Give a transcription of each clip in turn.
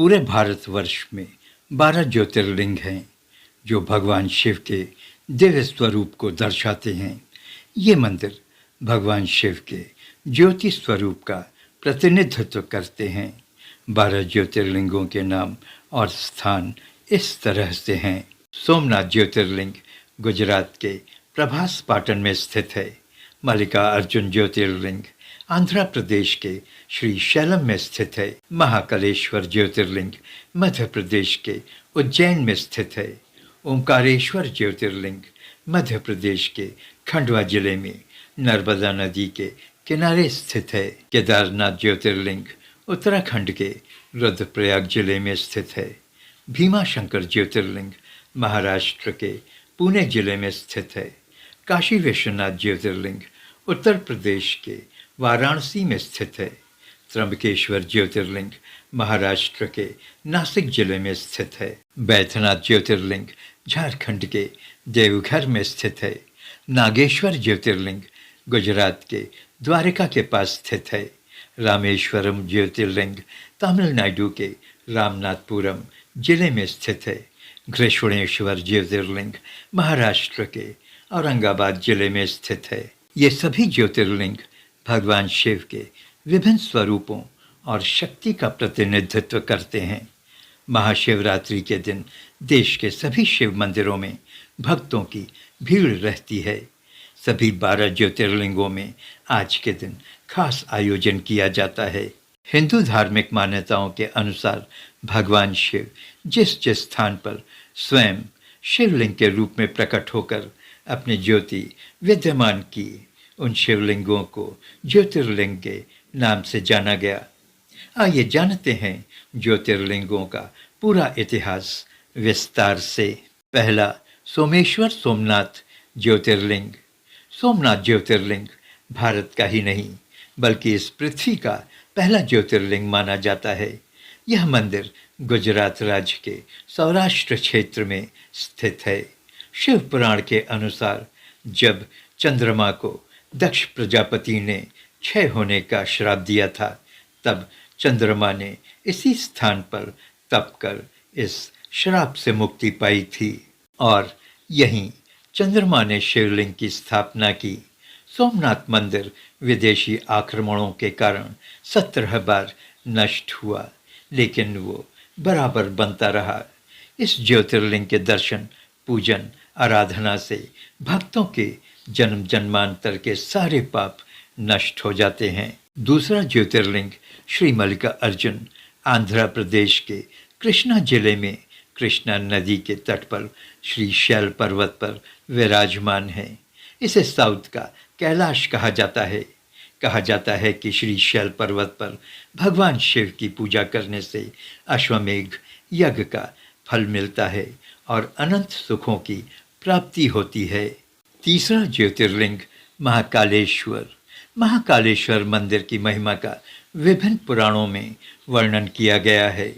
पूरे भारतवर्ष में 12 ज्योतिर्लिंग हैं जो भगवान शिव के दिव्य स्वरूप को दर्शाते हैं। ये मंदिर भगवान शिव के ज्योति स्वरूप का प्रतिनिधित्व करते हैं। 12 ज्योतिर्लिंगों के नाम और स्थान इस तरह से हैं। सोमनाथ ज्योतिर्लिंग गुजरात के प्रभास पाटन में स्थित है। मल्लिकार्जुन ज्योतिर्लिंग आंध्र प्रदेश के श्री शैलम में स्थित है। महाकालेश्वर ज्योतिर्लिंग मध्य प्रदेश के उज्जैन में स्थित है। ओंकारेश्वर ज्योतिर्लिंग मध्य प्रदेश के खंडवा जिले में नर्मदा नदी के किनारे स्थित है। केदारनाथ ज्योतिर्लिंग उत्तराखंड के रुद्रप्रयाग जिले में स्थित है। भीमाशंकर ज्योतिर्लिंग महाराष्ट्र के पुणे जिले में स्थित है। काशी विश्वनाथ ज्योतिर्लिंग उत्तर प्रदेश के वाराणसी में स्थित है। त्र्यंबकेश्वर ज्योतिर्लिंग महाराष्ट्र के नासिक जिले में स्थित है। बैद्यनाथ ज्योतिर्लिंग झारखंड के देवघर में स्थित है। नागेश्वर ज्योतिर्लिंग गुजरात के द्वारका के पास स्थित है। रामेश्वरम ज्योतिर्लिंग तमिलनाडु के रामनाथपुरम जिले में स्थित है। घृष्णेश्वर ज्योतिर्लिंग महाराष्ट्र के औरंगाबाद जिले में स्थित है। ये सभी ज्योतिर्लिंग भगवान शिव के विभिन्न स्वरूपों और शक्ति का प्रतिनिधित्व करते हैं। महाशिवरात्रि के दिन देश के सभी शिव मंदिरों में भक्तों की भीड़ रहती है। सभी 12 ज्योतिर्लिंगों में आज के दिन खास आयोजन किया जाता है। हिंदू धार्मिक मान्यताओं के अनुसार भगवान शिव जिस जिस स्थान पर स्वयं शिवलिंग के रूप में प्रकट होकर अपनी ज्योति विद्यमान की, उन शिवलिंगों को ज्योतिर्लिंग के नाम से जाना गया। आइए जानते हैं ज्योतिर्लिंगों का पूरा इतिहास विस्तार से। पहला, सोमेश्वर सोमनाथ ज्योतिर्लिंग। सोमनाथ ज्योतिर्लिंग भारत का ही नहीं बल्कि इस पृथ्वी का पहला ज्योतिर्लिंग माना जाता है। यह मंदिर गुजरात राज्य के सौराष्ट्र क्षेत्र में स्थित है। शिव पुराण के अनुसार जब चंद्रमा को दक्ष प्रजापति ने क्षय होने का श्राप दिया था, तब चंद्रमा ने इसी स्थान पर तप कर इस श्राप से मुक्ति पाई थी और यहीं चंद्रमा ने शिवलिंग की स्थापना की। सोमनाथ मंदिर विदेशी आक्रमणों के कारण 17 बार नष्ट हुआ, लेकिन वो बराबर बनता रहा। इस ज्योतिर्लिंग के दर्शन, पूजन, आराधना से भक्तों के जन्म जन्मांतर के सारे पाप नष्ट हो जाते हैं। दूसरा ज्योतिर्लिंग श्री मल्लिकार्जुन आंध्र प्रदेश के कृष्णा जिले में कृष्णा नदी के तट पर श्री शैल पर्वत पर विराजमान है। इसे साउथ का कैलाश कहा जाता है। कहा जाता है कि श्री शैल पर्वत पर भगवान शिव की पूजा करने से अश्वमेघ यज्ञ का फल मिलता है और अनंत सुखों की प्राप्ति होती है। तीसरा ज्योतिर्लिंग महाकालेश्वर। महाकालेश्वर मंदिर की महिमा का विभिन्न पुराणों में वर्णन किया गया है।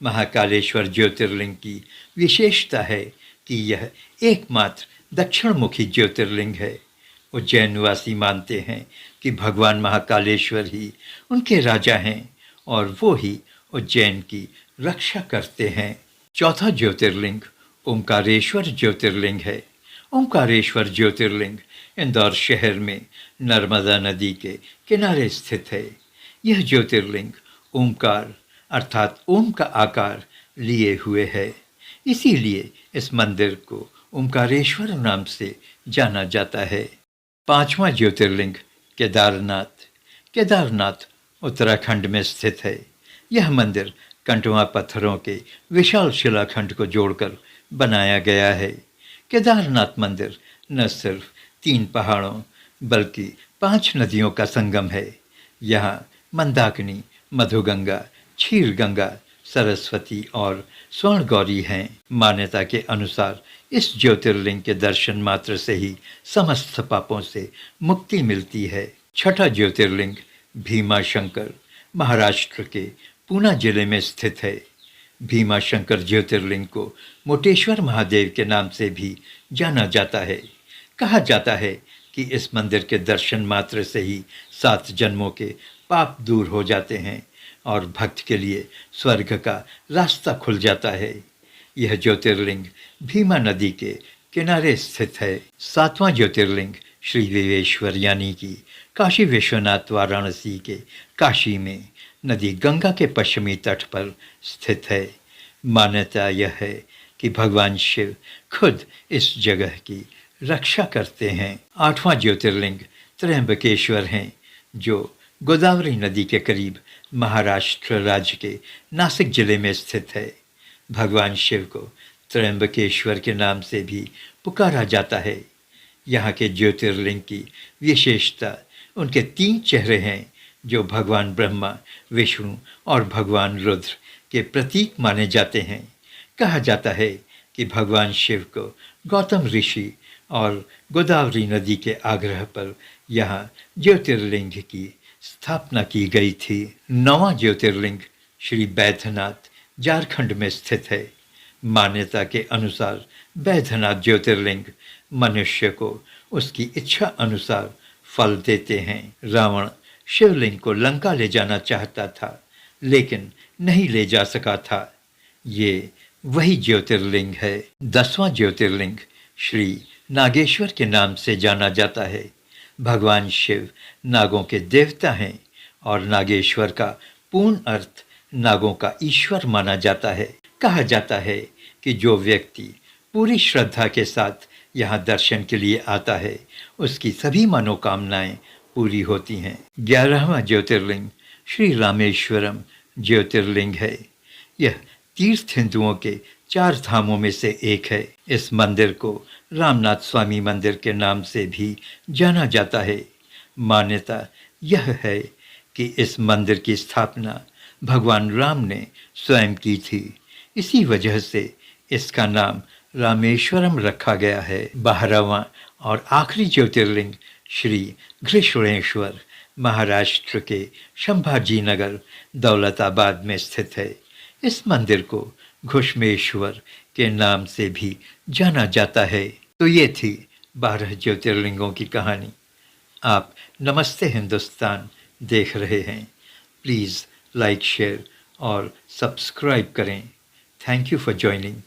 महाकालेश्वर ज्योतिर्लिंग की विशेषता है कि यह एकमात्र दक्षिणमुखी ज्योतिर्लिंग है। उज्जैन निवासी मानते हैं कि भगवान महाकालेश्वर ही उनके राजा हैं और वो ही उज्जैन की रक्षा करते हैं। चौथा ज्योतिर्लिंग ओंकारेश्वर ज्योतिर्लिंग है। ओंकारेश्वर ज्योतिर्लिंग इंदौर शहर में नर्मदा नदी के किनारे स्थित है। यह ज्योतिर्लिंग ओंकार अर्थात ओम का आकार लिए हुए है। इसीलिए इस मंदिर को ओंकारेश्वर नाम से जाना जाता है। पांचवा ज्योतिर्लिंग केदारनाथ। केदारनाथ उत्तराखंड में स्थित है। यह मंदिर कंटवा पत्थरों के विशाल शिलाखंड को जोड़कर बनाया गया है। केदारनाथ मंदिर न सिर्फ 3 पहाड़ों बल्कि 5 नदियों का संगम है। यहाँ मंदाकिनी, मधुगंगा, क्षीरगंगा, सरस्वती और स्वर्णगौरी हैं। मान्यता के अनुसार इस ज्योतिर्लिंग के दर्शन मात्र से ही समस्त पापों से मुक्ति मिलती है। छठा ज्योतिर्लिंग भीमाशंकर महाराष्ट्र के पूना जिले में स्थित है। भीमाशंकर ज्योतिर्लिंग को मोटेश्वर महादेव के नाम से भी जाना जाता है। कहा जाता है कि इस मंदिर के दर्शन मात्र से ही 7 जन्मों के पाप दूर हो जाते हैं। और भक्त के लिए स्वर्ग का रास्ता खुल जाता है। यह ज्योतिर्लिंग भीमा नदी के किनारे स्थित है। सातवां ज्योतिर्लिंग श्री विवेश्वर यानी कि काशी विश्वनाथ वाराणसी के काशी में नदी गंगा के पश्चिमी तट पर स्थित है। मान्यता यह है कि भगवान शिव खुद इस जगह की रक्षा करते हैं। आठवां ज्योतिर्लिंग त्र्यंबकेश्वर हैं, जो गोदावरी नदी के करीब महाराष्ट्र राज्य के नासिक जिले में स्थित है। भगवान शिव को त्र्यंबकेश्वर के नाम से भी पुकारा जाता है। यहाँ के ज्योतिर्लिंग की विशेषता उनके 3 चेहरे हैं, जो भगवान ब्रह्मा, विष्णु और भगवान रुद्र के प्रतीक माने जाते हैं। कहा जाता है कि भगवान शिव को गौतम ऋषि और गोदावरी नदी के आग्रह पर यहाँ ज्योतिर्लिंग की स्थापना की गई थी। 9वां ज्योतिर्लिंग श्री बैद्यनाथ झारखंड में स्थित है। मान्यता के अनुसार बैद्यनाथ ज्योतिर्लिंग मनुष्य को उसकी इच्छा अनुसार फल देते हैं। रावण शिवलिंग को लंका ले जाना चाहता था, लेकिन नहीं ले जा सका था। ये वही ज्योतिर्लिंग है। 10वां ज्योतिर्लिंग श्री नागेश्वर के नाम से जाना जाता है। भगवान शिव नागों के देवता हैं और नागेश्वर का पूर्ण अर्थ नागों का ईश्वर माना जाता है। कहा जाता है कि जो व्यक्ति पूरी श्रद्धा के साथ यहाँ दर्शन के लिए आता है, उसकी सभी मनोकामनाएं पूरी होती हैं। 11वां ज्योतिर्लिंग श्री रामेश्वरम ज्योतिर्लिंग है। यह तीर्थ हिंदुओं के 4 धामों में से एक है। इस मंदिर को रामनाथ स्वामी मंदिर के नाम से भी जाना जाता है। मान्यता यह है कि इस मंदिर की स्थापना भगवान राम ने स्वयं की थी। इसी वजह से इसका नाम रामेश्वरम रखा गया है। 12वां और आखिरी ज्योतिर्लिंग श्री घृष्णेश्वर महाराष्ट्र के संभाजी नगर दौलताबाद में स्थित है। इस मंदिर को घुष्मेश्वर के नाम से भी जाना जाता है। तो ये थी 12 ज्योतिर्लिंगों की कहानी। आप नमस्ते हिंदुस्तान देख रहे हैं। प्लीज़ लाइक, शेयर और सब्सक्राइब करें। Thank you for joining.